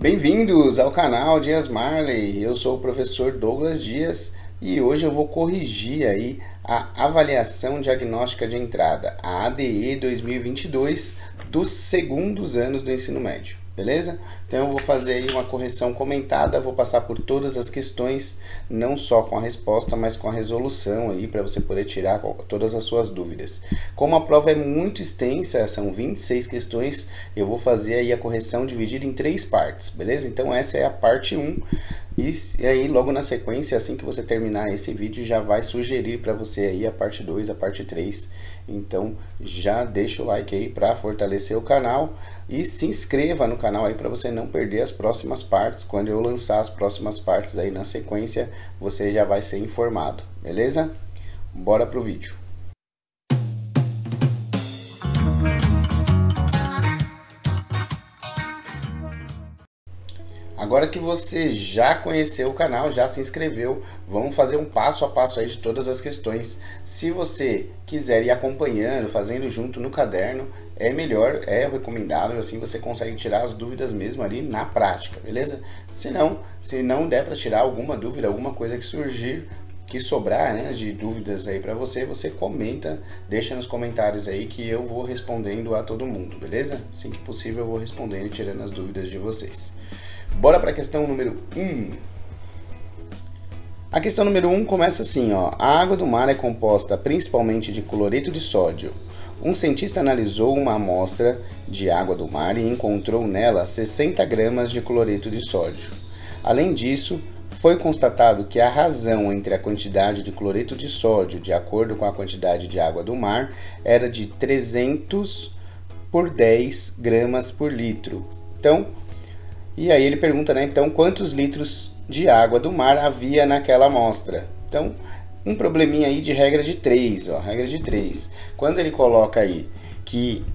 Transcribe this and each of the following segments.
Bem-vindos ao canal Dias Marley. Eu sou o professor Douglas Dias e hoje eu vou corrigir aí a avaliação diagnóstica de entrada, a ADE 2022 dos segundos anos do ensino médio, beleza? Então eu vou fazer aí uma correção comentada, vou passar por todas as questões, não só com a resposta, mas com a resolução aí para você poder tirar todas as suas dúvidas. Como a prova é muito extensa, são 26 questões, eu vou fazer aí a correção dividida em 3 partes, beleza? Então essa é a parte 1. E aí logo na sequência, assim que você terminar esse vídeo, já vai sugerir para você aí a parte 2, a parte 3. Então já deixa o like aí para fortalecer o canal e se inscreva no canal aí para você não perder as próximas partes. Quando eu lançar as próximas partes aí na sequência, você já vai ser informado, beleza? Bora pro vídeo. Agora que você já conheceu o canal, já se inscreveu, vamos fazer um passo a passo aí de todas as questões. Se você quiser ir acompanhando, fazendo junto no caderno, é melhor, é recomendado, assim você consegue tirar as dúvidas mesmo ali na prática, beleza? Se não der para tirar alguma dúvida, alguma coisa que surgir, que sobrar, né, de dúvidas aí para você, você comenta, deixa nos comentários aí que eu vou respondendo a todo mundo, beleza? Assim que possível eu vou respondendo e tirando as dúvidas de vocês. Bora para a questão número 1. A questão número 1 começa assim, ó. A água do mar é composta principalmente de cloreto de sódio. Um cientista analisou uma amostra de água do mar e encontrou nela 60 gramas de cloreto de sódio. Além disso, foi constatado que a razão entre a quantidade de cloreto de sódio, de acordo com a quantidade de água do mar, era de 300 por 10 gramas por litro. Então, e aí ele pergunta, né, então quantos litros de água do mar havia naquela amostra? Então, um probleminha aí de regra de 3, ó, regra de 3. Quando ele coloca aí que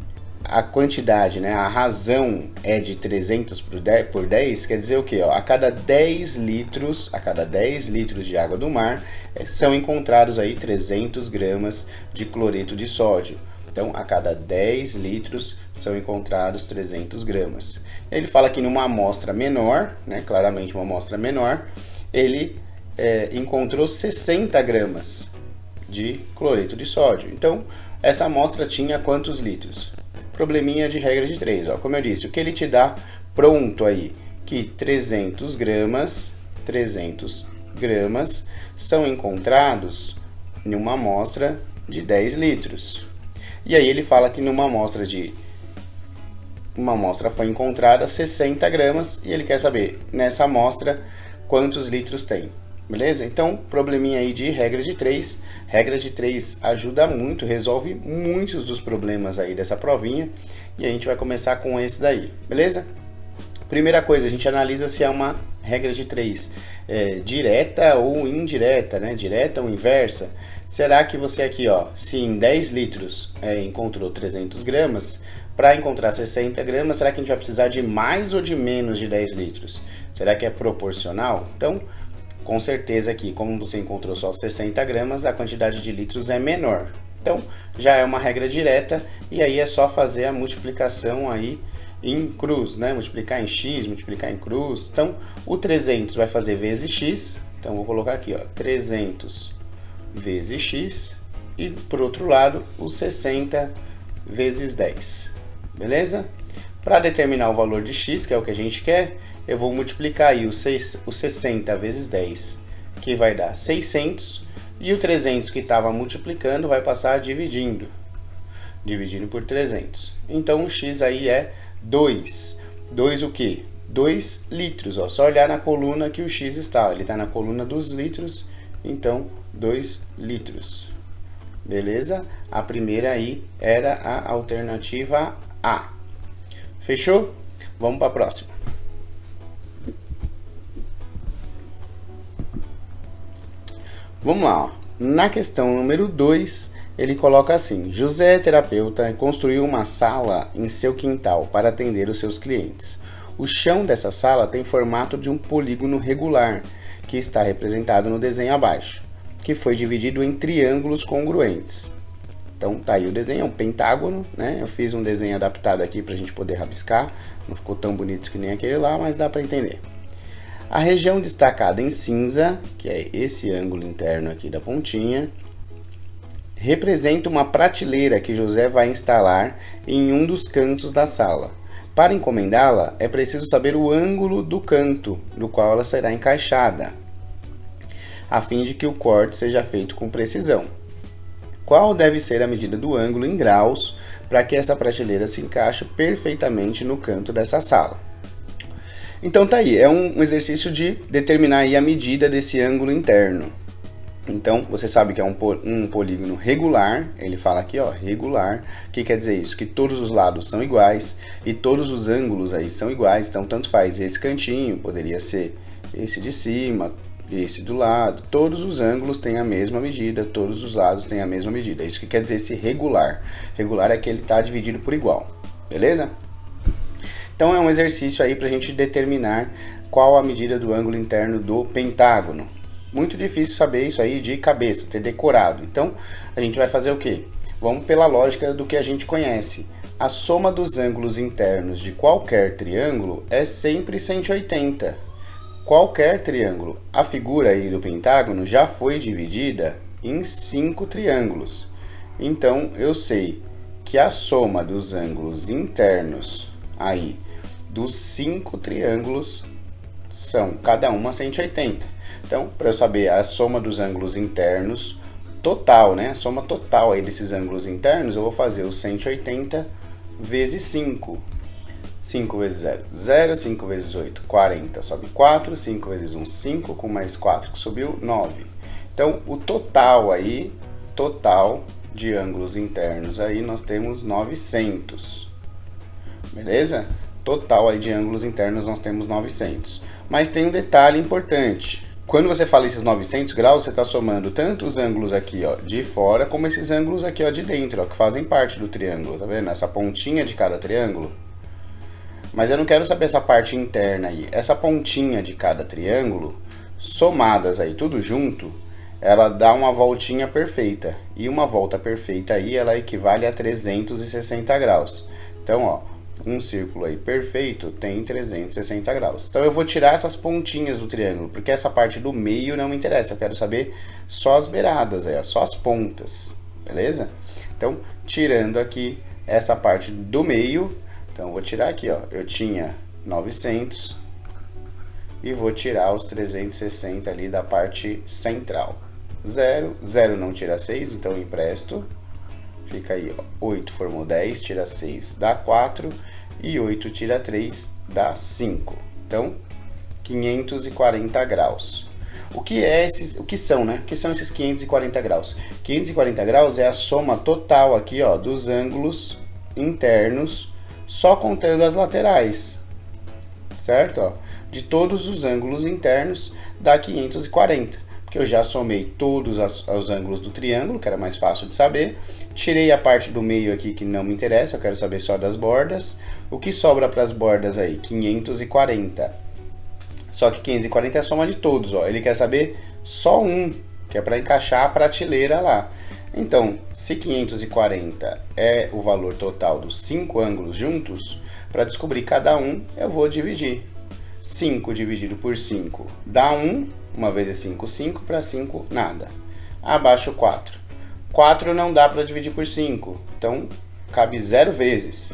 a quantidade, né, a razão é de 300 por 10, quer dizer o quê? Ó, a cada 10 litros de água do mar, são encontrados aí 300 gramas de cloreto de sódio. Então, a cada 10 litros são encontrados 300 gramas. Ele fala que numa amostra menor, né, claramente uma amostra menor, ele encontrou 60 gramas de cloreto de sódio. Então, essa amostra tinha quantos litros? Probleminha de regra de 3. Ó. Como eu disse, o que ele te dá pronto aí? Que 300 gramas são encontrados em uma amostra de 10 litros. E aí ele fala que numa amostra foi encontrada 60 gramas e ele quer saber nessa amostra quantos litros tem, beleza? Então, probleminha aí de regra de 3. Regra de 3 ajuda muito, resolve muitos dos problemas aí dessa provinha e a gente vai começar com esse daí, beleza? Primeira coisa, a gente analisa se é uma regra de 3 direta ou indireta, né? Direta ou inversa. Será que você aqui, ó, se em 10 litros encontrou 300 gramas, para encontrar 60 gramas, será que a gente vai precisar de mais ou de menos de 10 litros? Será que é proporcional? Então, com certeza aqui, como você encontrou só 60 gramas, a quantidade de litros é menor. Então, já é uma regra direta e aí é só fazer a multiplicação aí em cruz, né? Multiplicar em x, multiplicar em cruz. Então, o 300 vai fazer vezes x. Então, vou colocar aqui, ó, 300 vezes x. E, por outro lado, o 60 vezes 10. Beleza? Para determinar o valor de x, que é o que a gente quer, eu vou multiplicar aí o 60 vezes 10, que vai dar 600. E o 300 que estava multiplicando vai passar dividindo por 300. Então, o x aí é 2. 2 o quê? 2 litros. Ó. Só olhar na coluna que o x está. Ele está na coluna dos litros, então 2 litros. Beleza? A primeira aí era a alternativa A. Fechou? Vamos para a próxima. Vamos lá. Ó. Na questão número 2, ele coloca assim: José é terapeuta e construiu uma sala em seu quintal para atender os seus clientes. O chão dessa sala tem formato de um polígono regular, que está representado no desenho abaixo, que foi dividido em triângulos congruentes. Então tá aí o desenho, é um pentágono, né? Eu fiz um desenho adaptado aqui para a gente poder rabiscar, não ficou tão bonito que nem aquele lá, mas dá para entender. A região destacada em cinza, que é esse ângulo interno aqui da pontinha, representa uma prateleira que José vai instalar em um dos cantos da sala. Para encomendá-la, é preciso saber o ângulo do canto do qual ela será encaixada, a fim de que o corte seja feito com precisão. Qual deve ser a medida do ângulo em graus para que essa prateleira se encaixe perfeitamente no canto dessa sala? Então tá aí, é um exercício de determinar aí a medida desse ângulo interno. Então, você sabe que é um polígono regular, ele fala aqui, ó, regular. O que quer dizer isso? Que todos os lados são iguais e todos os ângulos aí são iguais, então tanto faz esse cantinho, poderia ser esse de cima, esse do lado, todos os ângulos têm a mesma medida, todos os lados têm a mesma medida. Isso que quer dizer esse regular. Regular é que ele está dividido por igual, beleza? Então é um exercício aí para a gente determinar qual a medida do ângulo interno do pentágono. Muito difícil saber isso aí de cabeça, ter decorado. Então, a gente vai fazer o quê? Vamos pela lógica do que a gente conhece. A soma dos ângulos internos de qualquer triângulo é sempre 180. Qualquer triângulo. A figura aí do pentágono já foi dividida em 5 triângulos. Então, eu sei que a soma dos ângulos internos aí dos 5 triângulos são cada uma 180. Então, para eu saber a soma dos ângulos internos total, né? A soma total aí desses ângulos internos, eu vou fazer o 180 vezes 5. 5 vezes 0, 0, 5 vezes 8, 40, sobe 4, 5 vezes 1, 5, com mais 4 que subiu, 9. Então, o total aí, total de ângulos internos aí, nós temos 900. Beleza? Total aí de ângulos internos nós temos 900. Mas tem um detalhe importante. Quando você fala esses 900 graus, você está somando tanto os ângulos aqui, ó, de fora, como esses ângulos aqui, ó, de dentro, ó, que fazem parte do triângulo, tá vendo? Essa pontinha de cada triângulo. Mas eu não quero saber essa parte interna aí. Essa pontinha de cada triângulo, somadas aí tudo junto, ela dá uma voltinha perfeita. E uma volta perfeita aí, ela equivale a 360 graus. Então, ó, um círculo aí perfeito tem 360 graus. Então eu vou tirar essas pontinhas do triângulo, porque essa parte do meio não me interessa. Eu quero saber só as beiradas aí, ó, só as pontas, beleza? Então, tirando aqui essa parte do meio, então eu vou tirar aqui, ó, eu tinha 900 e vou tirar os 360 ali da parte central. 0, 0 não tira 6, então eu empresto. Fica aí, ó, 8 formou 10, tira 6 dá 4 e 8 tira 3 dá 5. Então, 540 graus. O que são, né? O que são esses 540 graus? 540 graus é a soma total aqui, ó, dos ângulos internos, só contando as laterais. Certo? Ó, de todos os ângulos internos dá 540. Porque eu já somei todos os ângulos do triângulo, que era mais fácil de saber. Tirei a parte do meio aqui que não me interessa, eu quero saber só das bordas. O que sobra para as bordas aí? 540. Só que 540 é a soma de todos, ó. Ele quer saber só um, que é para encaixar a prateleira lá. Então, se 540 é o valor total dos 5 ângulos juntos, para descobrir cada um, eu vou dividir. 5 dividido por 5 dá 1, uma vez é 5, 5, para 5, nada. Abaixo 4. 4 não dá para dividir por 5, então cabe 0 vezes.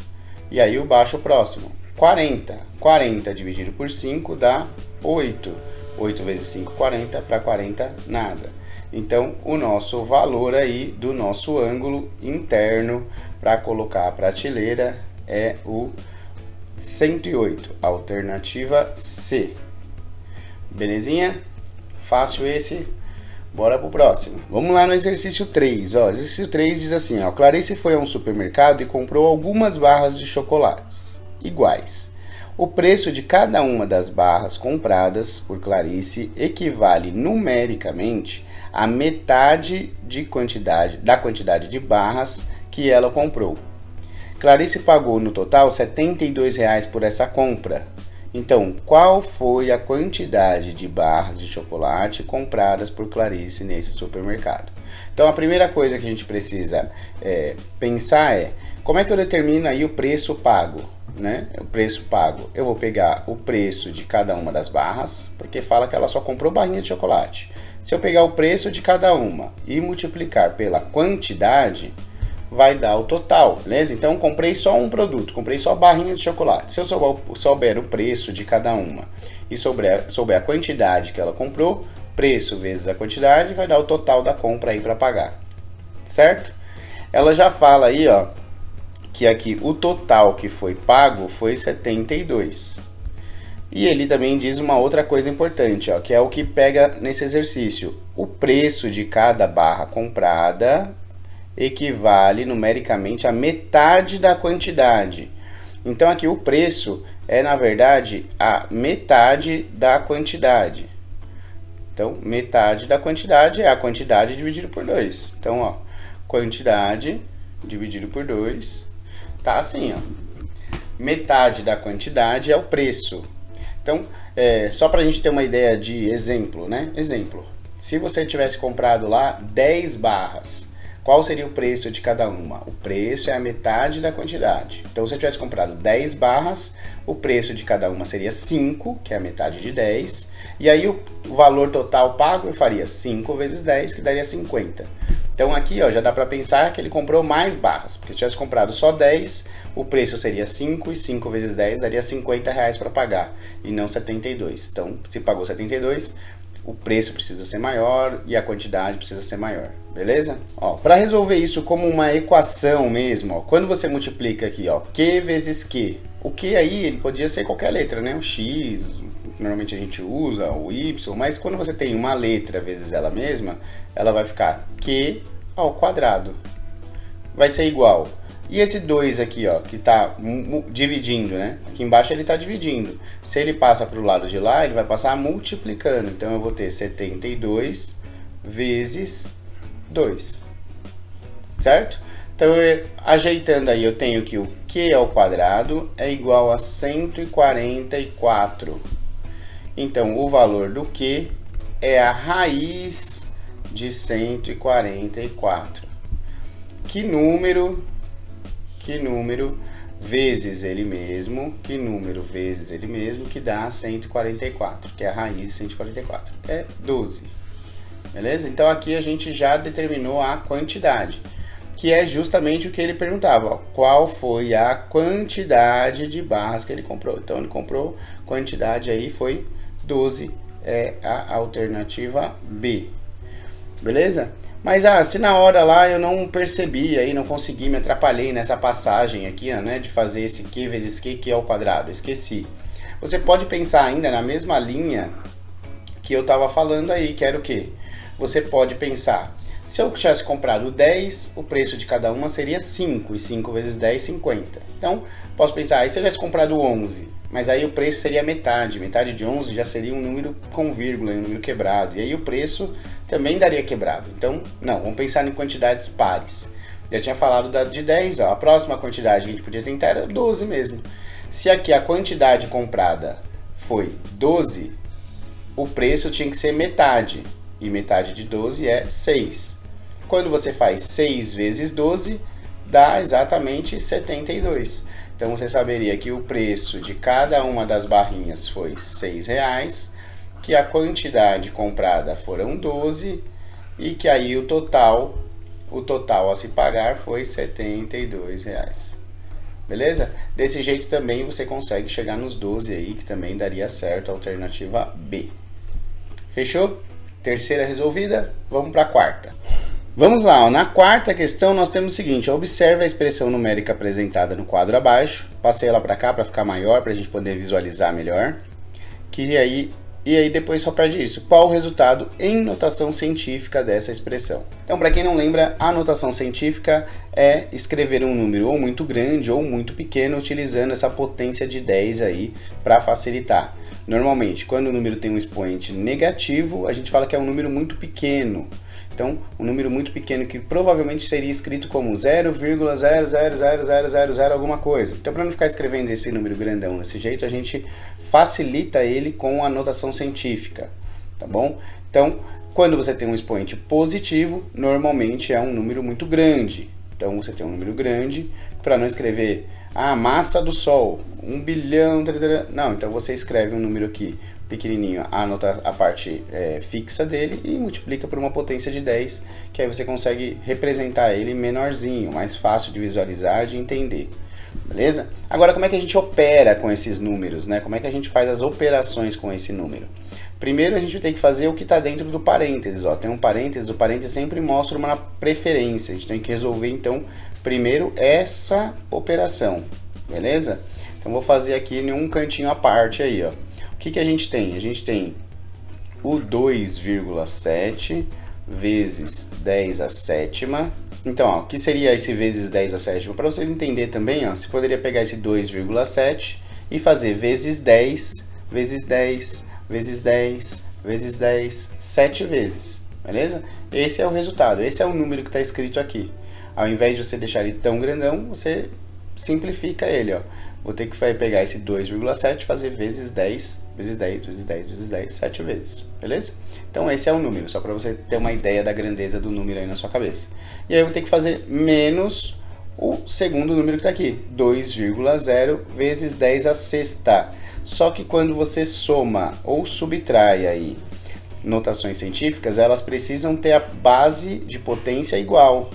E aí eu baixo o próximo. 40. 40 dividido por 5 dá 8. 8 vezes 5, 40, para 40, nada. Então, o nosso valor aí do nosso ângulo interno para colocar a prateleira é o 108, alternativa C. Belezinha? Fácil esse? Bora pro próximo. Vamos lá no exercício 3. Ó, exercício 3 diz assim, ó, Clarice foi a um supermercado e comprou algumas barras de chocolates iguais. O preço de cada uma das barras compradas por Clarice equivale numericamente à metade da quantidade de barras que ela comprou. Clarice pagou no total R$ 72 por essa compra. Então, qual foi a quantidade de barras de chocolate compradas por Clarice nesse supermercado? Então, a primeira coisa que a gente precisa pensar é, como é que eu determino aí o preço pago? Né? O preço pago, eu vou pegar o preço de cada uma das barras, porque fala que ela só comprou barrinha de chocolate. Se eu pegar o preço de cada uma e multiplicar pela quantidade, vai dar o total, beleza? Então, comprei só um produto, comprei só barrinhas de chocolate. Se eu souber o preço de cada uma e souber a quantidade que ela comprou, preço vezes a quantidade, vai dar o total da compra aí para pagar, certo? Ela já fala aí, ó, que aqui o total que foi pago foi 72. E ele também diz uma outra coisa importante, ó, que é o que pega nesse exercício. O preço de cada barra comprada equivale numericamente a metade da quantidade. Então aqui o preço é, na verdade, a metade da quantidade. Então, metade da quantidade é a quantidade dividido por 2. Então, ó, quantidade dividido por 2, tá assim, ó. Metade da quantidade é o preço. Então, só para a gente ter uma ideia de exemplo, né? Exemplo, se você tivesse comprado lá 10 barras, qual seria o preço de cada uma? O preço é a metade da quantidade. Então, se eu tivesse comprado 10 barras, o preço de cada uma seria 5, que é a metade de 10. E aí, o valor total pago eu faria 5 vezes 10, que daria 50. Então, aqui ó, já dá para pensar que ele comprou mais barras. Porque se tivesse comprado só 10, o preço seria 5, e 5 vezes 10 daria 50 reais para pagar, e não 72. Então, se pagou 72, o preço precisa ser maior e a quantidade precisa ser maior, beleza? Para resolver isso como uma equação mesmo, ó, quando você multiplica aqui, ó, Q vezes Q, o Q aí ele podia ser qualquer letra, né? O X, normalmente a gente usa, o Y, mas quando você tem uma letra vezes ela mesma, ela vai ficar Q ao quadrado, vai ser igual. E esse 2 aqui, ó, que está dividindo, né? Aqui embaixo ele está dividindo. Se ele passa para o lado de lá, ele vai passar multiplicando. Então, eu vou ter 72 vezes 2. Certo? Então, ajeitando aí, eu tenho que o Q ao quadrado é igual a 144. Então, o valor do Q é a raiz de 144. Que número vezes ele mesmo, que dá 144, que é a raiz de 144, é 12, beleza? Então aqui a gente já determinou a quantidade, que é justamente o que ele perguntava, ó, qual foi a quantidade de barras que ele comprou. Então ele comprou, quantidade aí foi 12, é a alternativa B, beleza? Mas se na hora lá eu não percebi, aí não consegui, me atrapalhei nessa passagem aqui, né, de fazer esse Q vezes Q, que é ao quadrado, esqueci. Você pode pensar ainda na mesma linha que eu estava falando aí, que era o quê? Você pode pensar, se eu tivesse comprado 10, o preço de cada uma seria 5, e 5 vezes 10, 50. Então, posso pensar, aí se eu tivesse comprado 11, mas aí o preço seria metade de 11 já seria um número com vírgula, um número quebrado, e aí o preço também daria quebrado. Então, não, vamos pensar em quantidades pares. Já tinha falado de 10, ó, a próxima quantidade que a gente podia tentar era 12 mesmo. Se aqui a quantidade comprada foi 12, o preço tinha que ser metade, e metade de 12 é 6. Quando você faz 6 vezes 12, dá exatamente 72. Então você saberia que o preço de cada uma das barrinhas foi R$6, que a quantidade comprada foram 12 e que aí o total a se pagar foi R$72. Beleza? Desse jeito também você consegue chegar nos 12 aí, que também daria certo, a alternativa B. Fechou? Terceira resolvida, vamos para a quarta. Vamos lá, ó. Na quarta questão nós temos o seguinte, observe a expressão numérica apresentada no quadro abaixo, passei ela para cá para ficar maior, para a gente poder visualizar melhor, e aí depois só perde isso, qual o resultado em notação científica dessa expressão? Então, para quem não lembra, a notação científica é escrever um número ou muito grande ou muito pequeno, utilizando essa potência de 10 aí para facilitar. Normalmente, quando o número tem um expoente negativo, a gente fala que é um número muito pequeno. Então, um número muito pequeno que provavelmente seria escrito como 0,0000000 alguma coisa. Então, para não ficar escrevendo esse número grandão desse jeito, a gente facilita ele com a notação científica, tá bom? Então, quando você tem um expoente positivo, normalmente é um número muito grande. Então, você tem um número grande, para não escrever a massa do Sol, 1 bilhão, não, então você escreve um número aqui pequenininho, anota a parte fixa dele e multiplica por uma potência de 10, que aí você consegue representar ele menorzinho, mais fácil de visualizar, de entender. Beleza? Agora, como é que a gente opera com esses números, né? Como é que a gente faz as operações com esse número? Primeiro, a gente tem que fazer o que está dentro do parênteses. Ó. Tem um parênteses, o parênteses sempre mostra uma preferência. A gente tem que resolver, então, primeiro essa operação. Beleza? Então, vou fazer aqui em um cantinho à parte aí, ó. O que a gente tem? A gente tem o 2,7 vezes 10 a sétima. Então, ó, o que seria esse vezes 10 a sétima? Para vocês entenderem também, ó, você poderia pegar esse 2,7 e fazer vezes 10, vezes 10, vezes 10, vezes 10, 7 vezes, beleza? Esse é o resultado, esse é o número que está escrito aqui. Ao invés de você deixar ele tão grandão, você simplifica ele, ó. Vou ter que pegar esse 2,7 e fazer vezes 10, vezes 10, vezes 10, vezes 10, 7 vezes, beleza? Então esse é o número, só para você ter uma ideia da grandeza do número aí na sua cabeça. E aí eu vou ter que fazer menos o segundo número que está aqui, 2,0 vezes 10 a sexta. Só que quando você soma ou subtrai aí notações científicas, elas precisam ter a base de potência igual.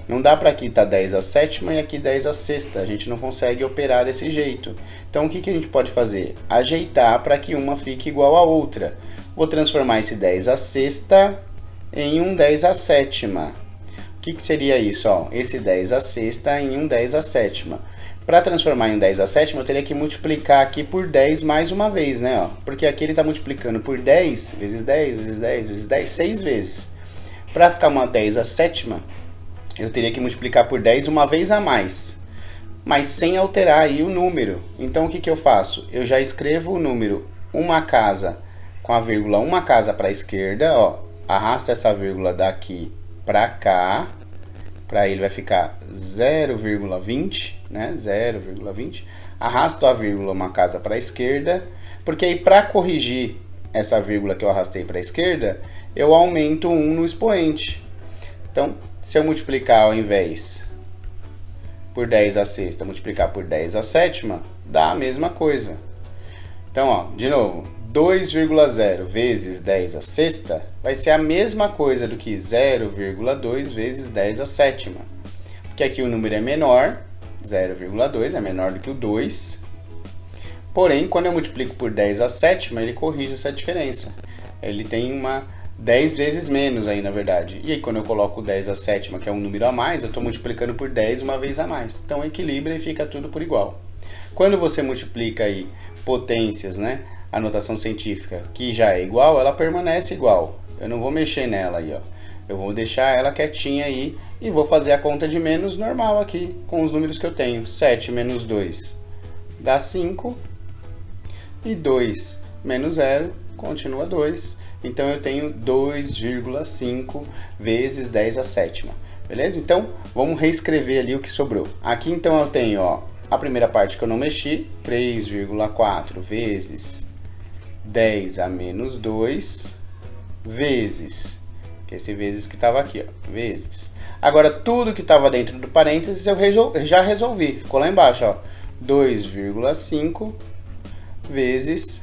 Não dá para aqui estar 10 a sétima e aqui 10 a sexta. A gente não consegue operar desse jeito. Então, o que a gente pode fazer? Ajeitar para que uma fique igual à outra. Vou transformar esse 10 a sexta em um 10 a sétima. O que seria isso? Ó, esse 10 a sexta em um 10 a sétima. Para transformar em um 10 a sétima, eu teria que multiplicar aqui por 10 mais uma vez, né? Ó, porque aqui ele está multiplicando por 10, vezes 10, vezes 10, vezes 10, 6 vezes. Para ficar uma 10 a sétima, eu teria que multiplicar por 10 uma vez a mais, mas sem alterar aí o número. Então, o que eu faço? Eu já escrevo o número uma casa com a vírgula uma casa para a esquerda, ó, arrasto essa vírgula daqui para cá, para ele vai ficar 0,20, né? 0,20. Arrasto a vírgula uma casa para a esquerda, porque aí para corrigir essa vírgula que eu arrastei para a esquerda, eu aumento 1 no expoente. Então, se eu multiplicar ao invés por 10 a sexta, multiplicar por 10 a sétima, dá a mesma coisa. Então, ó, de novo, 2,0 vezes 10 a sexta vai ser a mesma coisa do que 0,2 vezes 10 a sétima. Porque aqui o número é menor, 0,2 é menor do que o 2. Porém, quando eu multiplico por 10 a sétima, ele corrige essa diferença. Ele tem uma 10 vezes menos aí, na verdade. E aí, quando eu coloco 10 a sétima, que é um número a mais, eu estou multiplicando por 10 uma vez a mais. Então, equilibra e fica tudo por igual. Quando você multiplica aí potências, né, a notação científica, que já é igual, ela permanece igual. Eu não vou mexer nela aí, ó. Eu vou deixar ela quietinha aí e vou fazer a conta de menos normal aqui, com os números que eu tenho. 7 menos 2 dá 5. E 2 menos 0 continua 2. Então, eu tenho 2,5 vezes 10 a sétima. Beleza? Então, vamos reescrever ali o que sobrou. Aqui, então, eu tenho, ó, a primeira parte que eu não mexi, 3,4 vezes 10 a menos 2, vezes, que esse vezes que estava aqui, ó, vezes. Agora, tudo que estava dentro do parênteses, eu já resolvi. Ficou lá embaixo, ó, 2,5 vezes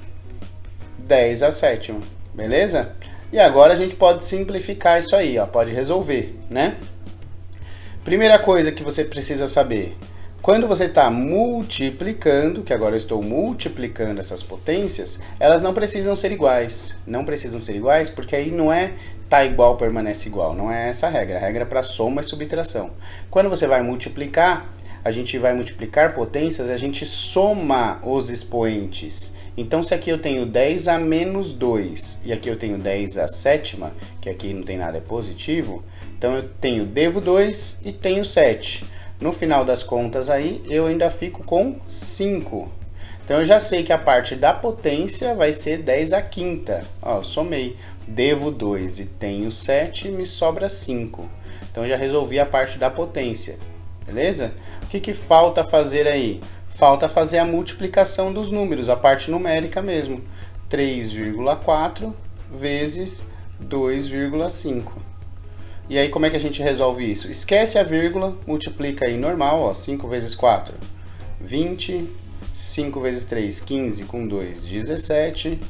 10 a sétima. Beleza? E agora a gente pode simplificar isso aí, ó, pode resolver, né? Primeira coisa que você precisa saber, quando você está multiplicando, que agora eu estou multiplicando essas potências, elas não precisam ser iguais. Não precisam ser iguais porque aí não é tá igual, permanece igual, não é essa a regra. A regra é para soma e subtração. Quando você vai multiplicar, a gente vai multiplicar potências, a gente soma os expoentes. Então, se aqui eu tenho 10 a menos 2 e aqui eu tenho 10 a sétima, que aqui não tem nada, é positivo, então eu tenho devo 2 e tenho 7. No final das contas aí, eu ainda fico com 5. Então eu já sei que a parte da potência vai ser 10 à quinta. Ó, somei. Devo 2 e tenho 7, me sobra 5. Então já resolvi a parte da potência. Beleza? O que falta fazer aí? Falta fazer a multiplicação dos números, a parte numérica mesmo. 3,4 vezes 2,5. E aí como é que a gente resolve isso? Esquece a vírgula, multiplica aí normal, ó, 5 vezes 4, 20, 5 vezes 3, 15, com 2, 17.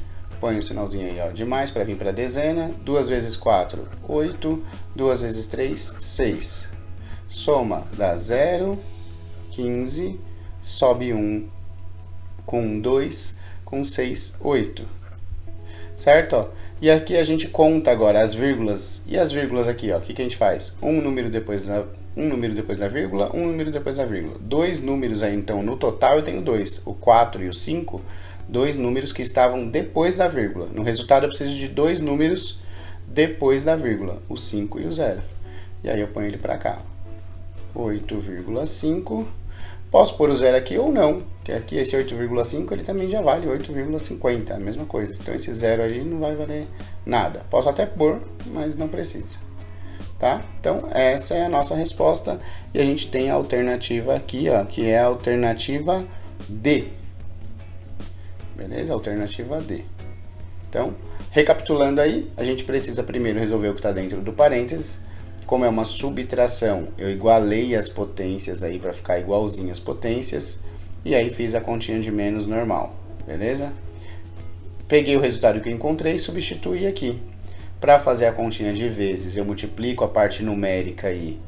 Põe o sinalzinho aí, ó, de mais para vir para a dezena. 2 vezes 4, 8. 2 vezes 3, 6. Soma dá 0, 15. Sobe 1 com 2, com 6, 8. Certo? Ó? E aqui a gente conta agora as vírgulas. E as vírgulas aqui, ó, o que a gente faz? Um número depois da vírgula, um número depois da vírgula. Dois números aí, então, no total eu tenho 2. O 4 e o 5. Dois números que estavam depois da vírgula. No resultado eu preciso de dois números depois da vírgula, o 5 e o 0. E aí eu ponho ele para cá. 8,5. Posso pôr o 0 aqui ou não, que aqui esse 8,5 ele também já vale 8,50, a mesma coisa. Então esse 0 ali não vai valer nada. Posso até pôr, mas não precisa. Tá? Então essa é a nossa resposta e a gente tem a alternativa aqui, ó, que é a alternativa D. Beleza? Alternativa D. Então, recapitulando aí, a gente precisa primeiro resolver o que está dentro do parênteses. Como é uma subtração, eu igualei as potências aí para ficar igualzinho as potências. E aí fiz a continha de menos normal. Beleza? Peguei o resultado que eu encontrei e substituí aqui. Para fazer a continha de vezes, eu multiplico a parte numérica aí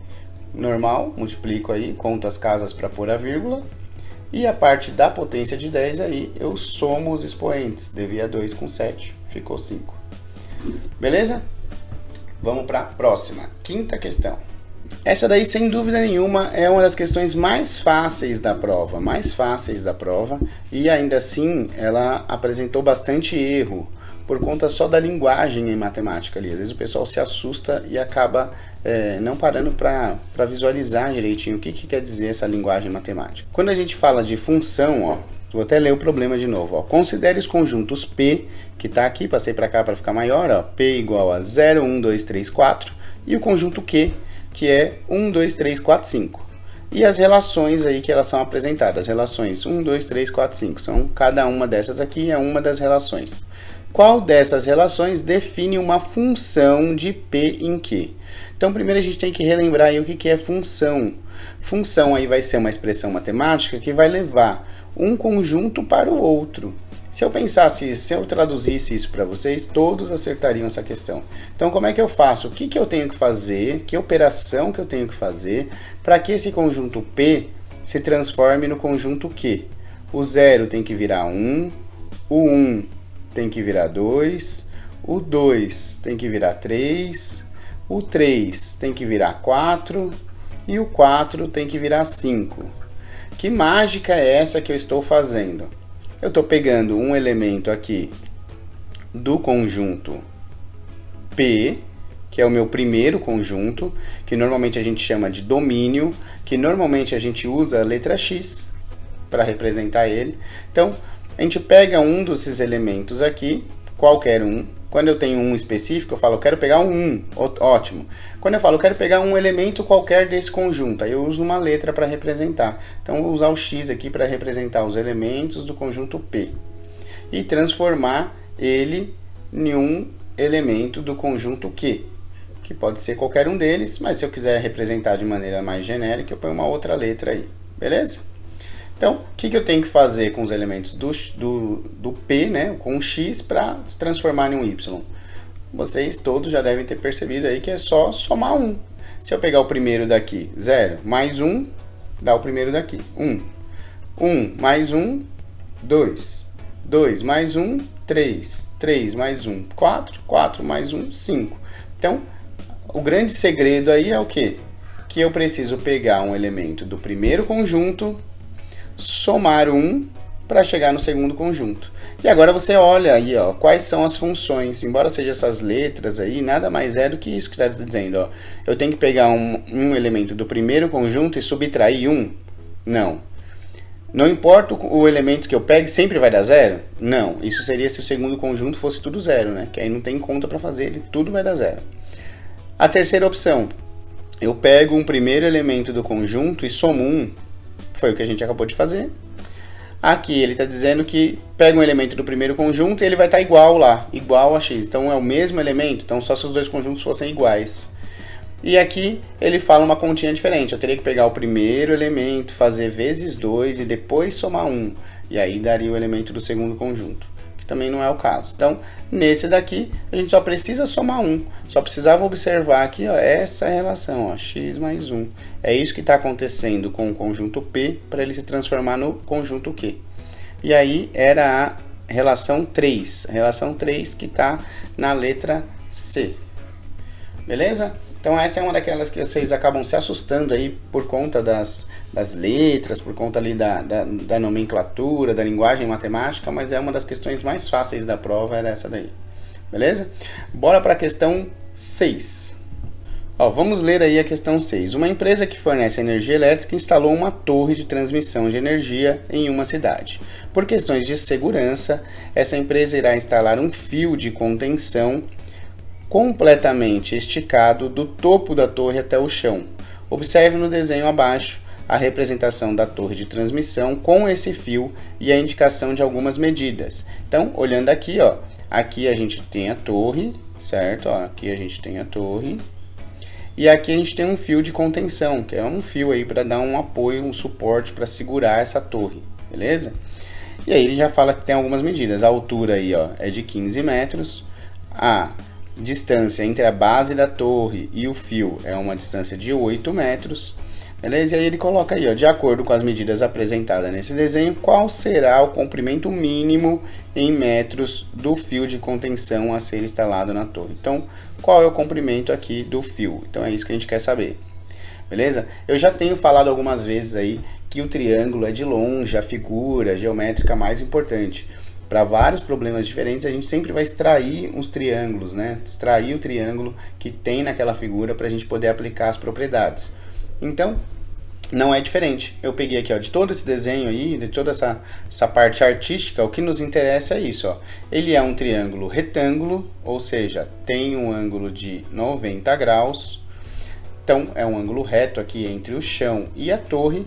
normal. Multiplico aí, conto as casas para pôr a vírgula. E a parte da potência de 10 aí, eu somo os expoentes. Devia 2 com 7, ficou 5. Beleza? Vamos para a próxima, quinta questão. Essa daí, sem dúvida nenhuma, é uma das questões mais fáceis da prova. E ainda assim, ela apresentou bastante erro, por conta só da linguagem em matemática ali. Às vezes o pessoal se assusta e acaba não parando para visualizar direitinho o que quer dizer essa linguagem matemática. Quando a gente fala de função, ó, vou até ler o problema de novo. Ó. Considere os conjuntos P, que está aqui, passei para cá para ficar maior, ó, P igual a 0, 1, 2, 3, 4, e o conjunto Q, que é 1, 2, 3, 4, 5. E as relações aí que elas são apresentadas, relações 1, 2, 3, 4, 5, são cada uma dessas aqui é uma das relações. Qual dessas relações define uma função de P em Q? Então, primeiro a gente tem que relembrar aí o que é função. Função aí vai ser uma expressão matemática que vai levar um conjunto para o outro. Se eu traduzisse isso para vocês, todos acertariam essa questão. Então, como é que eu faço? O que eu tenho que fazer? Que operação que eu tenho que fazer para que esse conjunto P se transforme no conjunto Q? O 0 tem que virar 1, o 1 tem que virar 2, o 2 tem que virar 3, o 3 tem que virar 4 e o 4 tem que virar 5. Que mágica é essa que eu estou fazendo? Eu estou pegando um elemento aqui do conjunto P, que é o meu primeiro conjunto, que normalmente a gente chama de domínio, que normalmente a gente usa a letra X para representar ele. Então, a gente pega um desses elementos aqui, qualquer um. Quando eu tenho um específico, eu falo, eu quero pegar um 1, ótimo. Quando eu falo, eu quero pegar um elemento qualquer desse conjunto, aí eu uso uma letra para representar. Então, eu vou usar o X aqui para representar os elementos do conjunto P. E transformar ele em um elemento do conjunto Q, que pode ser qualquer um deles, mas se eu quiser representar de maneira mais genérica, eu ponho uma outra letra aí, beleza? Então, o que eu tenho que fazer com os elementos do P, né, com o X, para se transformar em um Y? Vocês todos já devem ter percebido aí que é só somar 1. Se eu pegar o primeiro daqui, 0, mais 1, dá o primeiro daqui, 1. 1 mais 1, 2. 2 mais 1, 3. 3 mais 1, 4. 4 mais 1, 5. Então, o grande segredo aí é o quê? Que eu preciso pegar um elemento do primeiro conjunto, somar 1 para chegar no segundo conjunto. E agora você olha aí, ó, quais são as funções. Embora sejam essas letras aí, nada mais é do que isso que está dizendo. Ó. Eu tenho que pegar um elemento do primeiro conjunto e subtrair 1? Não. Não importa o elemento que eu pegue, sempre vai dar zero? Não, isso seria se o segundo conjunto fosse tudo zero, né? Que aí não tem conta para fazer, ele tudo vai dar zero. A terceira opção, eu pego um primeiro elemento do conjunto e somo 1, foi o que a gente acabou de fazer. Aqui ele está dizendo que pega um elemento do primeiro conjunto e ele vai estar igual lá, igual a x. Então é o mesmo elemento, então só se os dois conjuntos fossem iguais. E aqui ele fala uma continha diferente, eu teria que pegar o primeiro elemento, fazer vezes 2 e depois somar 1. E aí daria o elemento do segundo conjunto, que também não é o caso. Então, nesse daqui, a gente só precisa somar 1. Só precisava observar aqui, ó, essa relação, ó, x mais 1. É isso que está acontecendo com o conjunto P para ele se transformar no conjunto Q. E aí era a relação 3. A relação 3 que está na letra C. Beleza? Então essa é uma daquelas que vocês acabam se assustando aí por conta das letras, por conta ali da nomenclatura, da linguagem matemática, mas é uma das questões mais fáceis da prova, era essa daí. Beleza? Bora para a questão 6. Ó, vamos ler aí a questão 6. Uma empresa que fornece energia elétrica instalou uma torre de transmissão de energia em uma cidade. Por questões de segurança, essa empresa irá instalar um fio de contenção completamente esticado do topo da torre até o chão. Observe no desenho abaixo a representação da torre de transmissão com esse fio e a indicação de algumas medidas. Então, olhando aqui, ó, aqui a gente tem a torre, certo? Ó, aqui a gente tem a torre. E aqui a gente tem um fio de contenção, que é um fio aí para dar um apoio, um suporte para segurar essa torre, beleza? E aí ele já fala que tem algumas medidas. A altura aí, ó, é de 15 metros. A distância entre a base da torre e o fio é uma distância de 8 metros. Beleza? E aí ele coloca aí, ó, de acordo com as medidas apresentadas nesse desenho, qual será o comprimento mínimo em metros do fio de contenção a ser instalado na torre. Então, qual é o comprimento aqui do fio? Então é isso que a gente quer saber. Beleza? Eu já tenho falado algumas vezes aí que o triângulo é de longe a figura geométrica mais importante. Para vários problemas diferentes, a gente sempre vai extrair os triângulos, né? Extrair o triângulo que tem naquela figura para a gente poder aplicar as propriedades. Então, não é diferente. Eu peguei aqui, ó, de todo esse desenho aí, de toda essa parte artística, o que nos interessa é isso, ó. Ele é um triângulo retângulo, ou seja, tem um ângulo de 90 graus. Então, é um ângulo reto aqui entre o chão e a torre.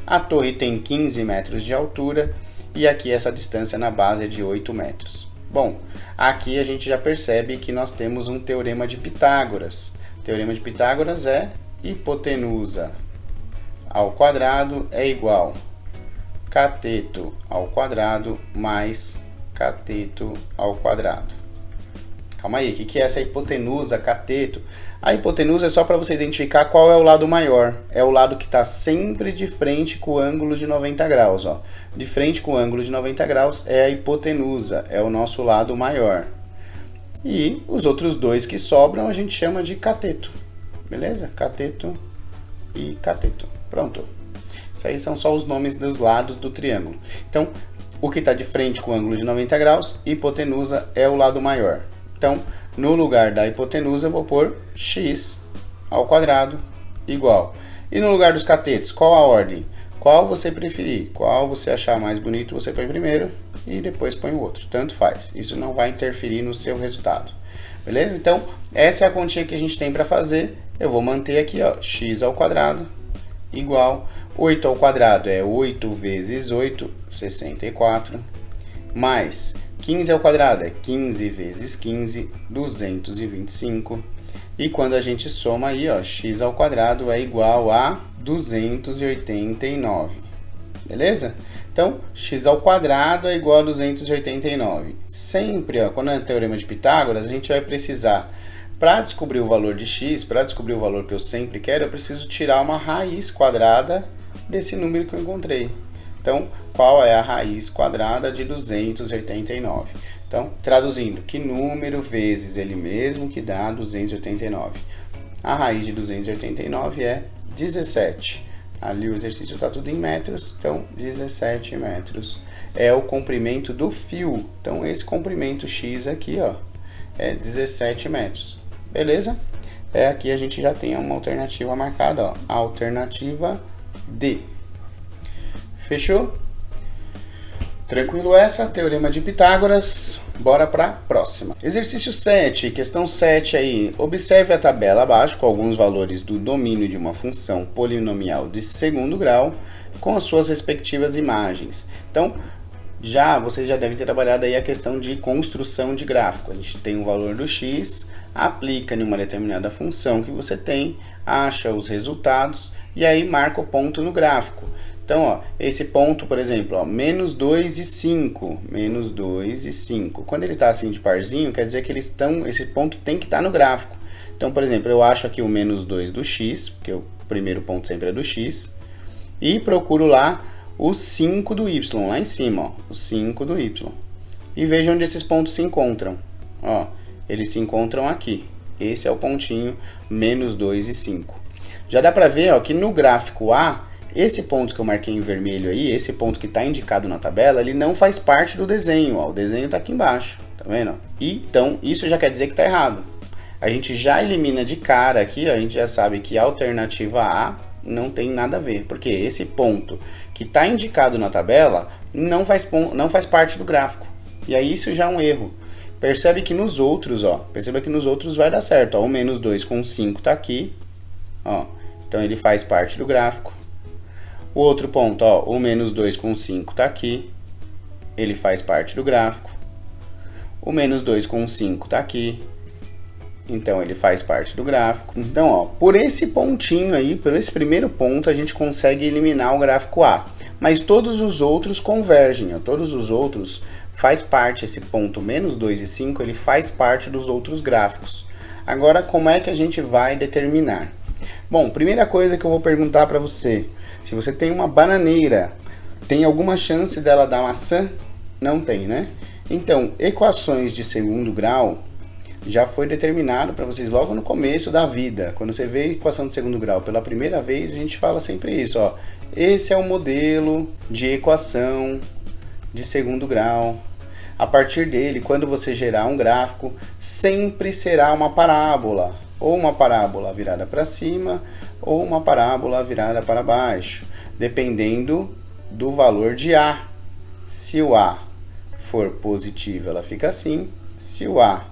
A torre tem 15 metros de altura. E aqui essa distância na base é de 8 metros. Bom, aqui a gente já percebe que nós temos um teorema de Pitágoras. O teorema de Pitágoras é hipotenusa ao quadrado é igual cateto ao quadrado mais cateto ao quadrado. Calma aí, o que é essa hipotenusa, cateto? A hipotenusa é só para você identificar qual é o lado maior. É o lado que está sempre de frente com o ângulo de 90 graus. Ó. De frente com o ângulo de 90 graus é a hipotenusa, é o nosso lado maior. E os outros dois que sobram a gente chama de cateto. Beleza? Cateto e cateto. Pronto. Isso aí são só os nomes dos lados do triângulo. Então, o que está de frente com o ângulo de 90 graus, hipotenusa é o lado maior. Então, no lugar da hipotenusa, eu vou pôr x ao quadrado igual. E no lugar dos catetos, qual a ordem? Qual você preferir? Qual você achar mais bonito, você põe primeiro e depois põe o outro. Tanto faz. Isso não vai interferir no seu resultado. Beleza? Então, essa é a continha que a gente tem para fazer. Eu vou manter aqui, ó, x ao quadrado igual. 8 ao quadrado é 8 vezes 8, 64. Mais 15 ao quadrado é 15 vezes 15, 225. E quando a gente soma aí, ó, x ao quadrado é igual a 289. Beleza? Então, x ao quadrado é igual a 289. Sempre, ó, quando é teorema de Pitágoras, a gente vai precisar, para descobrir o valor de x, para descobrir o valor que eu sempre quero, eu preciso tirar uma raiz quadrada desse número que eu encontrei. Então, qual é a raiz quadrada de 289? Então, traduzindo, que número vezes ele mesmo que dá 289? A raiz de 289 é 17. Ali o exercício está tudo em metros, então 17 metros. É o comprimento do fio. Então, esse comprimento x aqui, ó, é 17 metros. Beleza? Aqui a gente já tem uma alternativa marcada, ó, a alternativa D. Fechou? Tranquilo essa? Teorema de Pitágoras. Bora para a próxima. Exercício 7, questão 7 aí. Observe a tabela abaixo com alguns valores do domínio de uma função polinomial de segundo grau com as suas respectivas imagens. Então, você já deve ter trabalhado aí a questão de construção de gráfico. A gente tem o valor do x, aplica em uma determinada função que você tem, acha os resultados e aí marca o ponto no gráfico. Então, ó, esse ponto, por exemplo, ó, menos 2 e 5, menos 2 e 5. Quando ele está assim de parzinho, quer dizer que esse ponto tem que estar no gráfico. Então, por exemplo, eu acho aqui o menos 2 do x, porque o primeiro ponto sempre é do x, e procuro lá o 5 do y, lá em cima, ó, o 5 do y. E veja onde esses pontos se encontram. Ó, eles se encontram aqui. Esse é o pontinho menos 2 e 5. Já dá para ver, ó, que no gráfico A, esse ponto que eu marquei em vermelho aí, esse ponto que está indicado na tabela, ele não faz parte do desenho, ó, o desenho está aqui embaixo, tá vendo? Então, isso já quer dizer que está errado. A gente já elimina de cara aqui, ó, a gente já sabe que a alternativa A não tem nada a ver, porque esse ponto que está indicado na tabela não faz parte do gráfico. E aí isso já é um erro. Percebe que nos outros, ó, vai dar certo, ó, o menos 2 com 5 está aqui, ó, então ele faz parte do gráfico. O outro ponto, ó, o menos 2 com 5 está aqui, ele faz parte do gráfico. O menos 2 com 5 está aqui, então ele faz parte do gráfico. Então, ó, por esse pontinho aí, por esse primeiro ponto, a gente consegue eliminar o gráfico A. Mas todos os outros convergem, ó, todos os outros faz parte, esse ponto menos 2 e 5, ele faz parte dos outros gráficos. Agora, como é que a gente vai determinar? Bom, primeira coisa que eu vou perguntar para você, se você tem uma bananeira, tem alguma chance dela dar maçã? Não tem, né? Então, equações de segundo grau já foi determinado para vocês logo no começo da vida. Quando você vê equação de segundo grau pela primeira vez, a gente fala sempre isso, ó. Esse é o modelo de equação de segundo grau. A partir dele, quando você gerar um gráfico, sempre será uma parábola. Ou uma parábola virada para cima, ou uma parábola virada para baixo, dependendo do valor de A. Se o A for positivo, ela fica assim. Se o A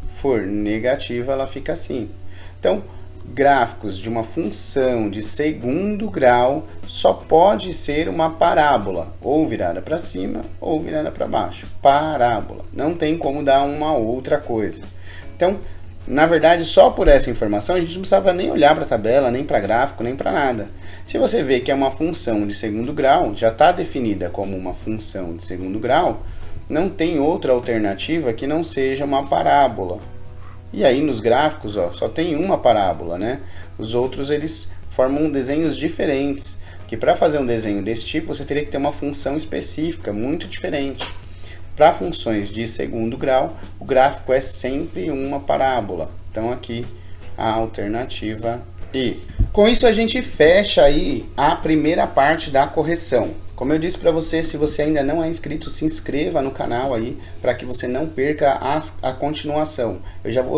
for negativo, ela fica assim. Então, gráficos de uma função de segundo grau só pode ser uma parábola, ou virada para cima, ou virada para baixo. Parábola. Não tem como dar uma outra coisa. Então, na verdade, só por essa informação a gente não precisava nem olhar para a tabela, nem para gráfico, nem para nada. Se você vê que é uma função de segundo grau, já está definida como uma função de segundo grau, não tem outra alternativa que não seja uma parábola. E aí nos gráficos, ó, só tem uma parábola, né? Os outros eles formam desenhos diferentes, que para fazer um desenho desse tipo você teria que ter uma função específica, muito diferente. Para funções de segundo grau, o gráfico é sempre uma parábola. Então aqui a alternativa E. Com isso a gente fecha aí a primeira parte da correção. Como eu disse para você, se você ainda não é inscrito, se inscreva no canal aí para que você não perca a continuação.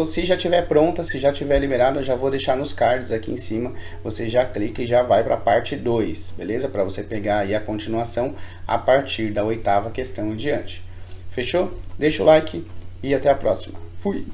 Se já estiver pronta, se já estiver liberado, eu já vou deixar nos cards aqui em cima. Você já clica e já vai para a parte 2, beleza? Para você pegar aí a continuação a partir da 8ª questão em diante. Fechou? Deixa o like e até a próxima. Fui!